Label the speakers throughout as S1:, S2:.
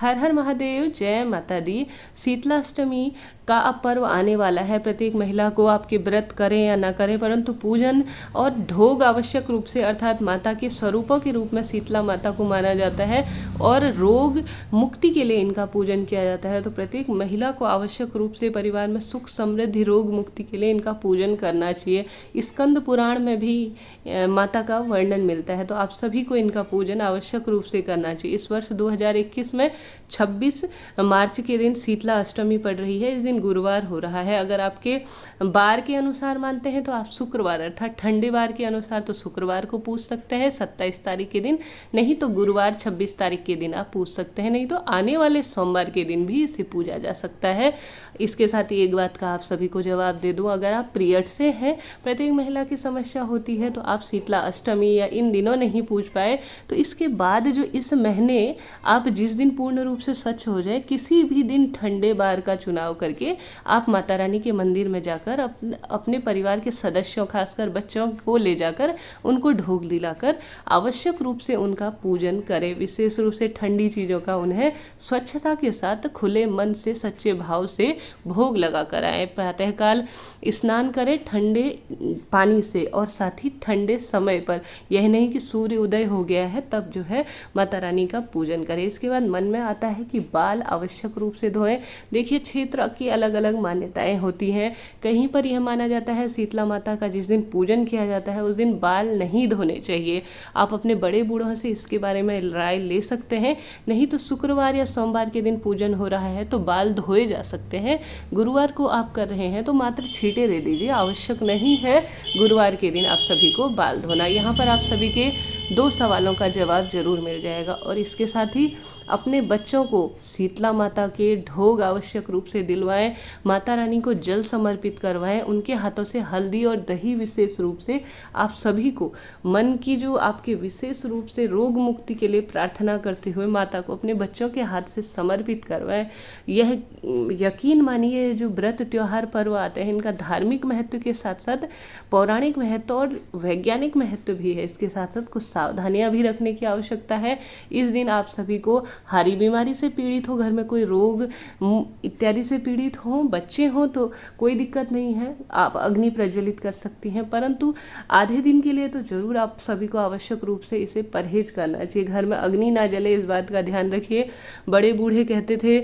S1: हर हर महादेव, जय माता दी। शीतलाष्टमी का अब पर्व आने वाला है। प्रत्येक महिला को आपके व्रत करें या ना करें, परंतु पूजन और ढोग आवश्यक रूप से, अर्थात माता के स्वरूपों के रूप में शीतला माता को माना जाता है और रोग मुक्ति के लिए इनका पूजन किया जाता है। तो प्रत्येक महिला को आवश्यक रूप से परिवार में सुख समृद्धि रोग मुक्ति के लिए इनका पूजन करना चाहिए। स्कंद पुराण में भी माता का वर्णन मिलता है, तो आप सभी को इनका पूजन आवश्यक रूप से करना चाहिए। इस वर्ष 2021 में 26 मार्च के दिन शीतला अष्टमी पड़ रही है। इस दिन गुरुवार हो रहा है। अगर आपके बार के अनुसार मानते हैं तो आप शुक्रवार, अर्थात ठंडे बार के अनुसार तो शुक्रवार को पूछ सकते हैं 27 तारीख के दिन, नहीं तो गुरुवार 26 तारीख के दिन आप पूछ सकते हैं, नहीं तो आने वाले सोमवार के दिन भी इसे पूजा जा सकता है। इसके साथ ही एक बात का आप सभी को जवाब दे दूं, अगर आप पीरियड से हैं, प्रत्येक महिला की समस्या होती है, तो आप शीतला अष्टमी या इन दिनों नहीं पूछ पाए तो इसके बाद जो इस महीने आप जिस दिन पूर्ण रूप से स्वच्छ हो जाए, किसी भी दिन ठंडे बार का चुनाव करके आप माता रानी के मंदिर में जाकर अपने परिवार के सदस्यों, खासकर बच्चों को ले जाकर उनको ढोग दिलाकर आवश्यक रूप से उनका पूजन करें। विशेष रूप से ठंडी चीज़ों का उन्हें स्वच्छता के साथ खुले मन से सच्चे भाव से भोग लगा कर आए। प्रातःकाल स्नान करें ठंडे पानी से और साथ ही ठंडे समय पर, यह नहीं कि सूर्य उदय हो गया है तब जो है माता रानी का पूजन करें। इसके बाद मन में आता है कि बाल आवश्यक रूप से धोएं। देखिए, क्षेत्र की अलग अलग मान्यताएं होती हैं। कहीं पर यह माना जाता है शीतला माता का जिस दिन पूजन किया जाता है उस दिन बाल नहीं धोने चाहिए। आप अपने बड़े बूढ़ों से इसके बारे में राय ले सकते हैं, नहीं तो शुक्रवार या सोमवार के दिन पूजन हो रहा है तो बाल धोए जा सकते हैं। गुरुवार को आप कर रहे हैं तो मात्र छींटे दे दीजिए, आवश्यक नहीं है गुरुवार के दिन आप सभी को बाल धोना। यहाँ पर आप सभी के 2 सवालों का जवाब जरूर मिल जाएगा। और इसके साथ ही अपने बच्चों को शीतला माता के ढोग आवश्यक रूप से दिलवाएं, माता रानी को जल समर्पित करवाएं, उनके हाथों से हल्दी और दही विशेष रूप से आप सभी को मन की जो आपके विशेष रूप से रोग मुक्ति के लिए प्रार्थना करते हुए माता को अपने बच्चों के हाथ से समर्पित करवाएं। यह यकीन मानिए, जो व्रत त्योहार पर्व आते हैं इनका धार्मिक महत्व के साथ साथ पौराणिक महत्व और वैज्ञानिक महत्व भी है। इसके साथ साथ कुछ सावधानियां भी रखने की आवश्यकता है। इस दिन आप सभी को हारी बीमारी से पीड़ित हो, घर में कोई रोग इत्यादि से पीड़ित हो, बच्चे हों तो कोई दिक्कत नहीं है, आप अग्नि प्रज्वलित कर सकती हैं, परंतु आधे दिन के लिए तो जरूर आप सभी को आवश्यक रूप से इसे परहेज करना चाहिए। घर में अग्नि ना जले, इस बात का ध्यान रखिए। बड़े बूढ़े कहते थे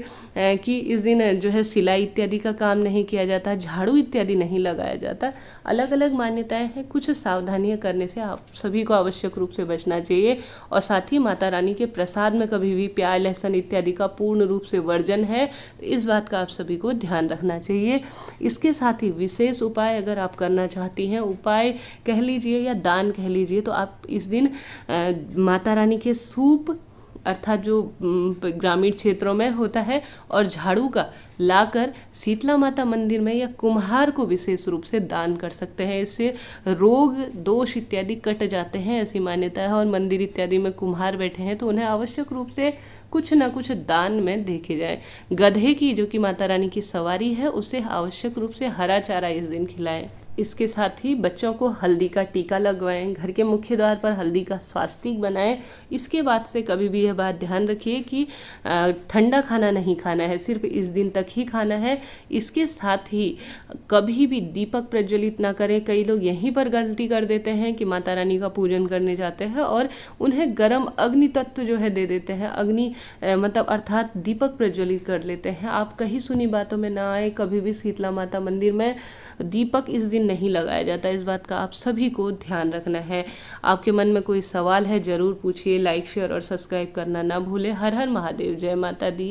S1: कि इस दिन जो है सिलाई इत्यादि का काम नहीं किया जाता, झाड़ू इत्यादि नहीं लगाया जाता। अलग अलग मान्यताएं हैं, कुछ सावधानियां करने से आप सभी को आवश्यक रूप से बचना चाहिए। और साथ ही माता रानी के प्रसाद में कभी भी प्याज लहसुन इत्यादि का पूर्ण रूप से वर्जन है, तो इस बात का आप सभी को ध्यान रखना चाहिए। इसके साथ ही विशेष उपाय अगर आप करना चाहती हैं, उपाय कह लीजिए या दान कह लीजिए, तो आप इस दिन माता रानी के सूप, अर्थात जो ग्रामीण क्षेत्रों में होता है, और झाड़ू का लाकर शीतला माता मंदिर में या कुम्हार को विशेष रूप से दान कर सकते हैं। इससे रोग दोष इत्यादि कट जाते हैं, ऐसी मान्यता है। और मंदिर इत्यादि में कुम्हार बैठे हैं तो उन्हें आवश्यक रूप से कुछ न कुछ दान में देखे जाए। गधे की, जो कि माता रानी की सवारी है, उसे आवश्यक रूप से हरा चारा इस दिन खिलाएं। इसके साथ ही बच्चों को हल्दी का टीका लगवाएं, घर के मुख्य द्वार पर हल्दी का स्वास्तिक बनाएं। इसके बाद से कभी भी यह बात ध्यान रखिए कि ठंडा खाना नहीं खाना है, सिर्फ इस दिन तक ही खाना है। इसके साथ ही कभी भी दीपक प्रज्वलित ना करें। कई लोग यहीं पर गलती कर देते हैं कि माता रानी का पूजन करने जाते हैं और उन्हें गर्म अग्नि तत्व जो है दे देते हैं, अग्नि मतलब अर्थात दीपक प्रज्वलित कर लेते हैं। आप कहीं सुनी बातों में ना आए, कभी भी शीतला माता मंदिर में दीपक इस दिन नहीं लगाया जाता। इस बात का आप सभी को ध्यान रखना है। आपके मन में कोई सवाल है जरूर पूछिए। लाइक शेयर और सब्सक्राइब करना ना भूलें। हर हर महादेव, जय माता दी।